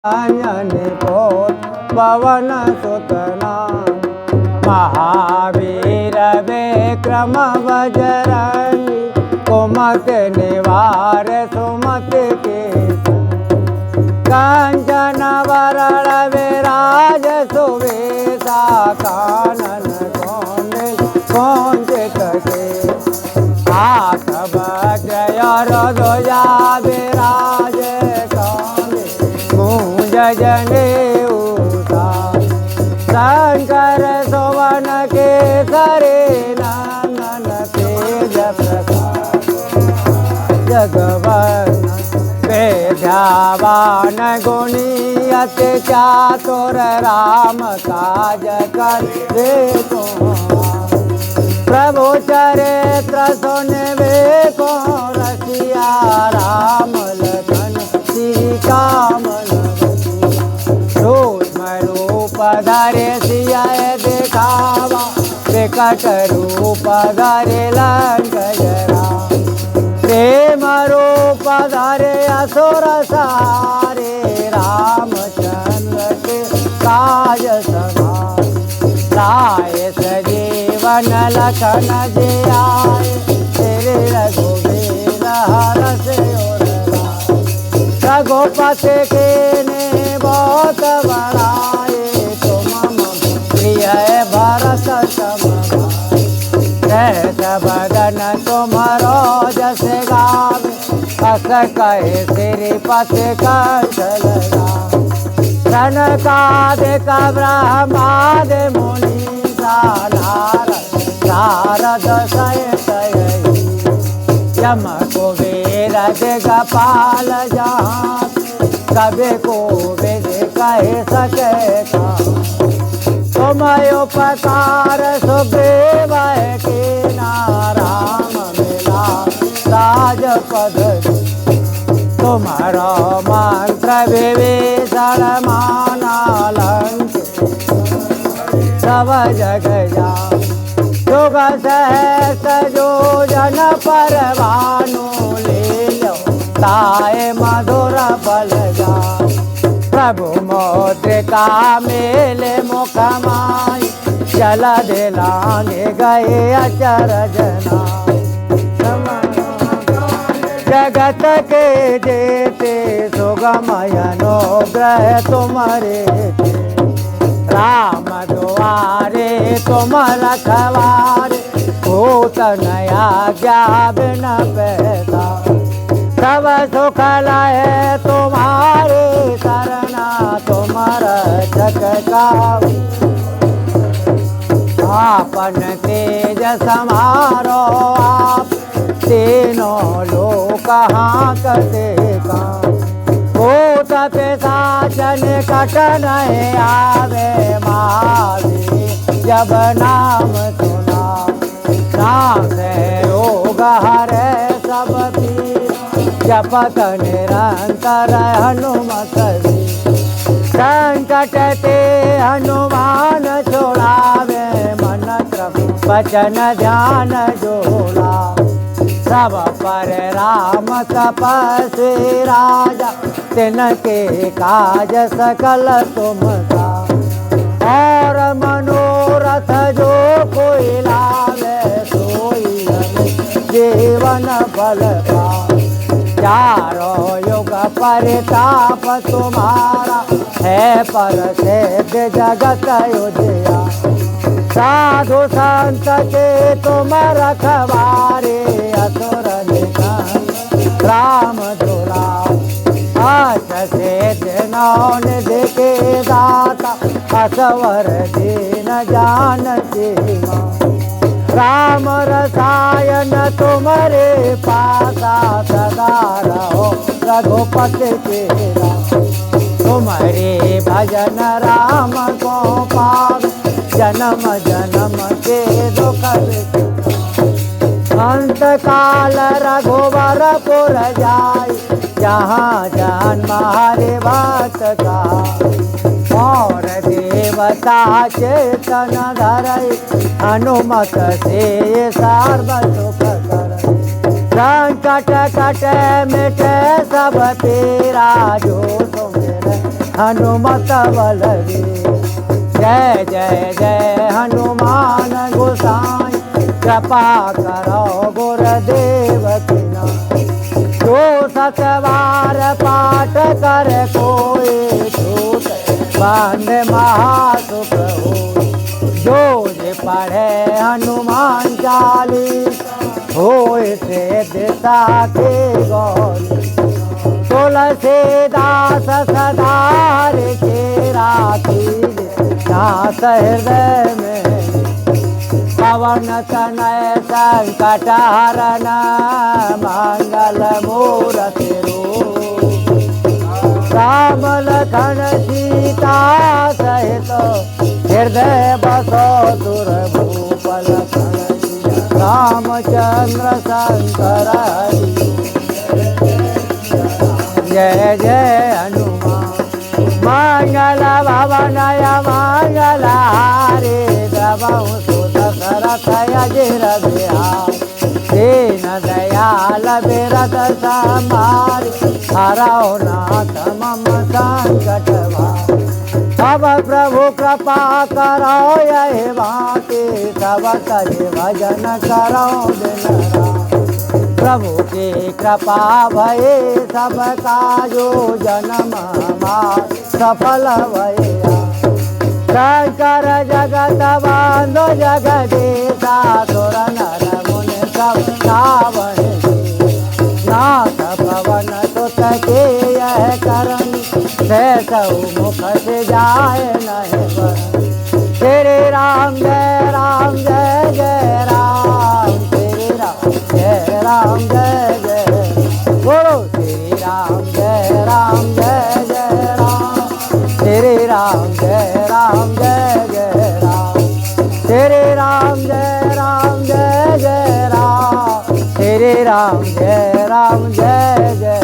अंजनी पोत पवन सुतना महावीर विक्रम बजरंगी कुमत निवार सुमत के कंचन वरण विराज सुवेशा कानन कौंचित के हाथ वज्र ध्वजा विराज जनेऊता शंकर सोवन के सरे नंदन तेज प्रताप जगवन विद्यावान गुणी अति चातुर राम काज करे प्रभु चरित्र सुनवे को रसिया राम लखन सीता धरे सिया दिखावा विकट रूप धरे लंक जरा प्रेम रूप धरे असुर सारे रामचंद्र के काज सवार लाए सजीवन लखन जी आए तेरे रघुवीर हरष रघुपति के ने बहुत बड़ाए भरत बदन तुम्हारो जस गावे अस कहे श्रीपति कंठ लगा सनकादिक ब्रह्माद मुनि नारद सहित यम कुबेर दिगपाल जहाँ कभी को विद कह सके तुम उपकार सुग्रीव के नाराम मिला राजपद तुम्हारा मंत्र विभीषण माना लंक सब जग जा युग सहस जो जन पर भानु ले लो ताए मधुर बल जा प्रभु मोद्रिका मेले मुख माई जल दिलांगे गए अचरज जगत के देते सुगमय अनुग्रह तुम्हारे राम दुआरे तुम रखवारे भूत नया ज्ञान पैदा सब सुख लय तुम्हारे शरणा तुम्हारा जगता आपन तेज समारो आप तीनों लोक हाँकते का भूत पिशाचन कट नहीं आवे मावे जब नाम सुना नाम से रोग हरे सब पीर जपत निरंतर हनुमत संकट ते हनुमान छोड़ावे मन क्रम वचन ध्यान जोड़ा सब पर राम तपस्वी राजा तिनके काज सकल तुम का और मनोरथ जो कोई लावे सोई जीवन फल पा चारों युग परिताप तुम्हारा है पर सिद्ध जगत उजिया साधु संत के तुम रखवारे असुर निधन राम दुरा अस सिद्ध नौन दिखे दाता असवर दीन जानती राम रसायन तुम्हारे पासा सदा रहो रघुपति तेरा तुम्हारे भजन राम को पाव जन्म जन्म के दुख अंत काल रघुवर पुर जाय जहाँ जान मारे बात का और देवता चेतन धरई हनुमत से सर्व सुख कर संकट कट मिटे सब तेरा जो सुमिर हनुमत बलवीर। जय जय जय हनुमान गोसाई, कृपा करो गुरुदेव की नाई। जो सतवार पाठ कर कोई, छूट बंद महासुख होई। जो जे पढ़े हनुमान चालीसा, होए से दिशा के गौरी। तुलसीदास सदा के राखी, नाथ हृदय में। पवन तनय संकट हरन, मंगल मूरति रूप। राम लखन सीता सहित, हृदय बसो दुर्भूप। लखन रामचंद्र शंकर हरि। जय जय हनुमान। मंगल भवनय मंगल हारे, द्रवहु सुत दशरथ अजिर बिहारी। दीन दयाल बिरद संहारी, हरौ नाथ मम संकट भारी। तब प्रभु कृपा करो यही बाकी, तब करि भजन करो दिन राति। प्रभु की कृपा भये सब काजो, जन्म हमार सफल भया। शंकर जगत बांधो जगदीशा, सुर नर मुनि सब गावहि सीसा। नाथ पवन सुत के यह करनी, सहसहु मुख से जाए नहीं बरन। श्री राम जय राम जय जय राम, श्री राम जय राम जय जय। बोलो श्री राम जय राम जय जय राम, श्री राम जय राम जय जय राम। श्री राम जय राम जय जय राम, श्री राम जय राम जय जय।